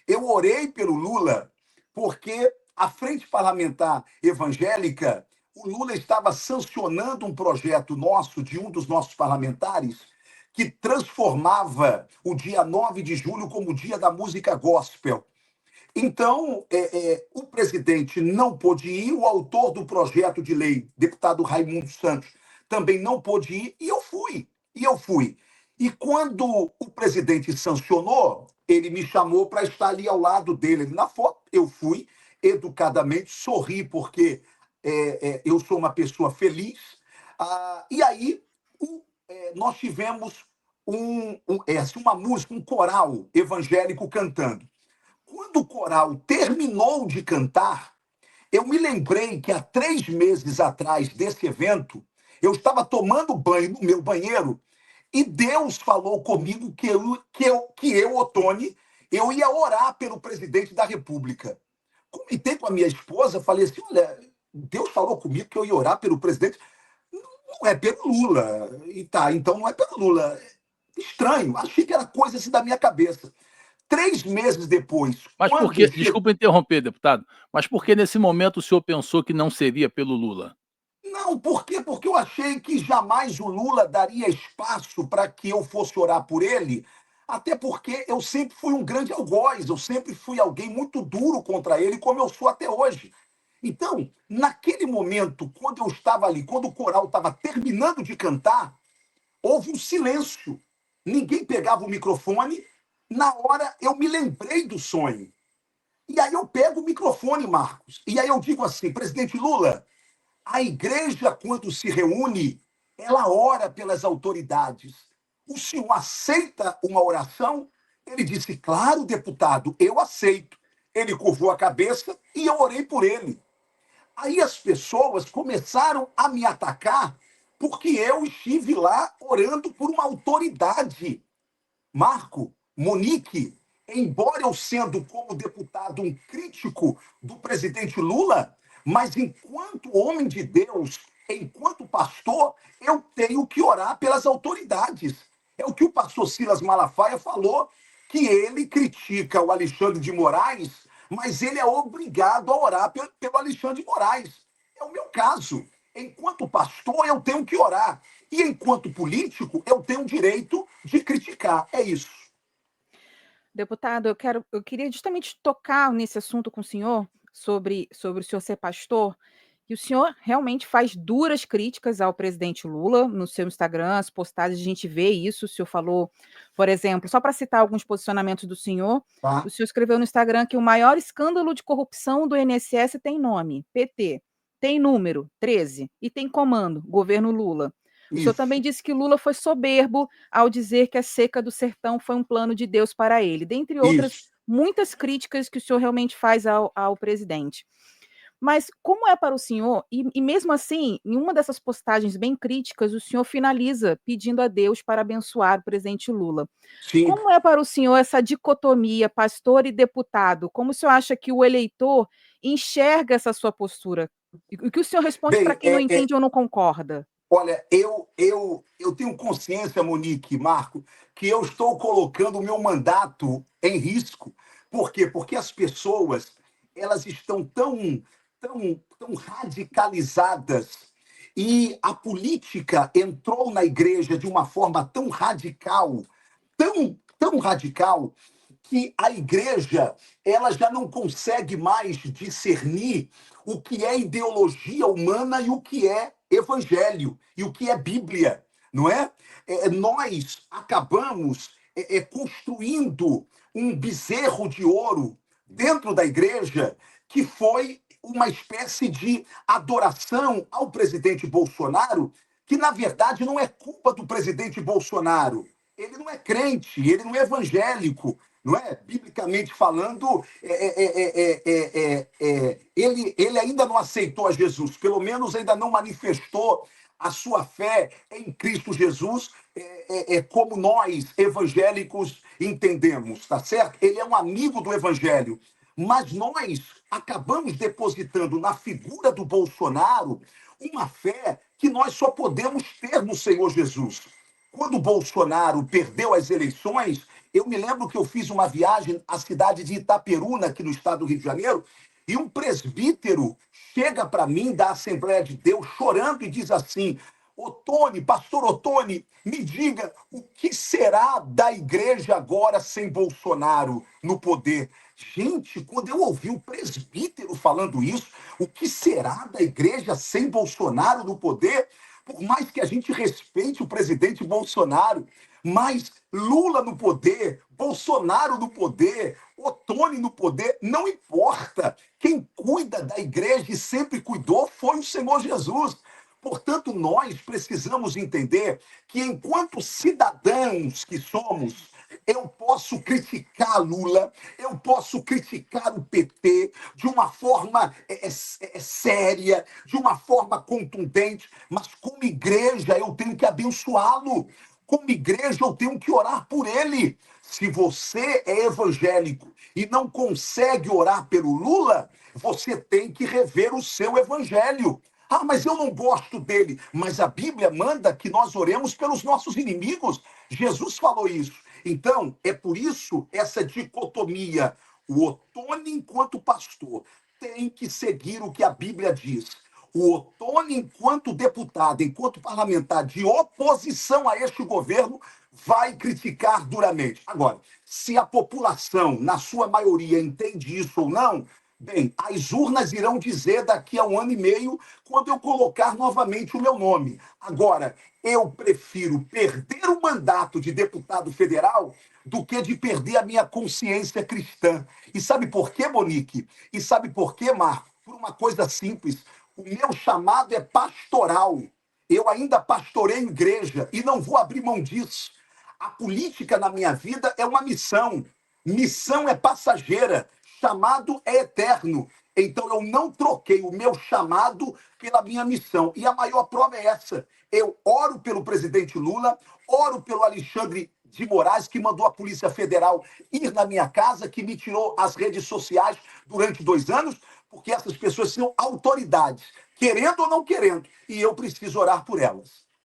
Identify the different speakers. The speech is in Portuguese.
Speaker 1: Eu orei pelo Lula porque a Frente Parlamentar Evangélica, o Lula estava sancionando um projeto nosso, de um dos nossos parlamentares, que transformava o dia 9 de julho como o dia da música gospel. Então, o presidente não pôde ir, o autor do projeto de lei, deputado Raimundo Santos, também não pôde ir, e eu fui. E quando o presidente sancionou, ele me chamou para estar ali ao lado dele, na foto. Eu fui, educadamente, sorri, porque eu sou uma pessoa feliz. E aí, nós tivemos uma música, um coral evangélico cantando. Quando o coral terminou de cantar, eu me lembrei que há 3 meses atrás desse evento, eu estava tomando banho no meu banheiro e Deus falou comigo que eu, Otone, eu ia orar pelo presidente da República. Comentei com a minha esposa, falei assim, olha, Deus falou comigo que eu ia orar pelo presidente. Não é pelo Lula. E tá, então não é pelo Lula. Estranho, achei que era coisa assim da minha cabeça. 3 meses depois,
Speaker 2: Mas por
Speaker 1: quando
Speaker 2: que,
Speaker 1: chegou.
Speaker 2: desculpa interromper, deputado, mas por que nesse momento o senhor pensou que não seria pelo Lula?
Speaker 1: Não, por quê? Porque eu achei que jamais o Lula daria espaço para que eu fosse orar por ele, até porque eu sempre fui um grande algoz, eu sempre fui alguém muito duro contra ele, como eu sou até hoje. Então, naquele momento, quando eu estava ali, quando o coral estava terminando de cantar, houve um silêncio. Ninguém pegava o microfone. Na hora, eu me lembrei do sonho. E aí eu pego o microfone, Marcos, e aí eu digo assim, presidente Lula, a igreja, quando se reúne, ela ora pelas autoridades. O senhor aceita uma oração? Ele disse, claro, deputado, eu aceito. Ele curvou a cabeça e eu orei por ele. Aí as pessoas começaram a me atacar porque eu estive lá orando por uma autoridade. Marco, Monique, embora eu sendo como deputado um crítico do presidente Lula, mas enquanto homem de Deus, enquanto pastor, eu tenho que orar pelas autoridades. É o que o pastor Silas Malafaia falou, que ele critica o Alexandre de Moraes, mas ele é obrigado a orar pelo Alexandre de Moraes. É o meu caso. Enquanto pastor, eu tenho que orar. E enquanto político, eu tenho o direito de criticar. É isso.
Speaker 3: Deputado, eu queria justamente tocar nesse assunto com o senhor, sobre o senhor ser pastor, e o senhor realmente faz duras críticas ao presidente Lula no seu Instagram, as postagens, a gente vê isso. O senhor falou, por exemplo, só para citar alguns posicionamentos do senhor,
Speaker 1: Tá?
Speaker 3: o senhor escreveu no Instagram que o maior escândalo de corrupção do INSS tem nome, PT, tem número, 13, e tem comando, governo Lula. O senhor
Speaker 1: Isso.
Speaker 3: também disse que Lula foi soberbo ao dizer que a seca do sertão foi um plano de Deus para ele, dentre outras
Speaker 1: Isso.
Speaker 3: muitas críticas que o senhor realmente faz ao presidente. Mas como é para o senhor, e mesmo assim, em uma dessas postagens bem críticas, o senhor finaliza pedindo a Deus para abençoar o presidente Lula.
Speaker 1: Sim.
Speaker 3: Como é para o senhor essa dicotomia, pastor e deputado? Como o senhor acha que o eleitor enxerga essa sua postura? O que o senhor responde para
Speaker 1: Bem,
Speaker 3: quem não entende ou não concorda?
Speaker 1: olha, eu tenho consciência, Monique, Marco, que eu estou colocando o meu mandato em risco. Por quê? Porque as pessoas elas estão tão radicalizadas e a política entrou na igreja de uma forma tão radical, tão radical, que a igreja ela já não consegue mais discernir o que é ideologia humana e o que é evangelho e o que é Bíblia, não é? Nós acabamos construindo um bezerro de ouro dentro da igreja que foi uma espécie de adoração ao presidente Bolsonaro, que na verdade não é culpa do presidente Bolsonaro. Ele não é crente, ele não é evangélico, não é? Biblicamente falando, ele ainda não aceitou a Jesus, pelo menos ainda não manifestou a sua fé em Cristo Jesus, como nós, evangélicos, entendemos, tá certo? Ele é um amigo do evangelho. Mas nós acabamos depositando na figura do Bolsonaro uma fé que nós só podemos ter no Senhor Jesus. Quando o Bolsonaro perdeu as eleições, Eu me lembro que eu fiz uma viagem à cidade de Itaperuna, aqui no estado do Rio de Janeiro, e um presbítero chega para mim da Assembleia de Deus chorando e diz assim: Ottoni, pastor Ottoni, me diga o que será da igreja agora sem Bolsonaro no poder? Gente, quando eu ouvi o presbítero falando isso, o que será da igreja sem Bolsonaro no poder? Por mais que a gente respeite o presidente Bolsonaro, mas Lula no poder, Bolsonaro no poder, Ottoni no poder, não importa. Quem cuida da igreja e sempre cuidou foi o Senhor Jesus. Portanto, nós precisamos entender que, enquanto cidadãos que somos, eu posso criticar Lula, eu posso criticar o PT de uma forma séria, de uma forma contundente, mas como igreja eu tenho que abençoá-lo. Como igreja eu tenho que orar por ele. Se você é evangélico e não consegue orar pelo Lula, você tem que rever o seu evangelho. Ah, mas eu não gosto dele. Mas a Bíblia manda que nós oremos pelos nossos inimigos. Jesus falou isso. Então, é por isso essa dicotomia. O Ottoni, enquanto pastor, tem que seguir o que a Bíblia diz. O Ottoni, enquanto deputado, enquanto parlamentar de oposição a este governo, vai criticar duramente. Agora, se a população, na sua maioria, entende isso ou não, bem, as urnas irão dizer daqui a 1 ano e meio, quando eu colocar novamente o meu nome. Agora, eu prefiro perder o mandato de deputado federal do que de perder a minha consciência cristã. E sabe por quê, Monique? E sabe por quê, Marco? Por uma coisa simples. O meu chamado é pastoral. Eu ainda pastoreio igreja e não vou abrir mão disso. A política na minha vida é uma missão. Missão é passageira, chamado é eterno. Então eu não troquei o meu chamado pela minha missão. E a maior prova é essa. Eu oro pelo presidente Lula, oro pelo Alexandre de Moraes, que mandou a Polícia Federal ir na minha casa, que me tirou as redes sociais durante 2 anos, porque essas pessoas são autoridades, querendo ou não querendo, e eu preciso orar por elas.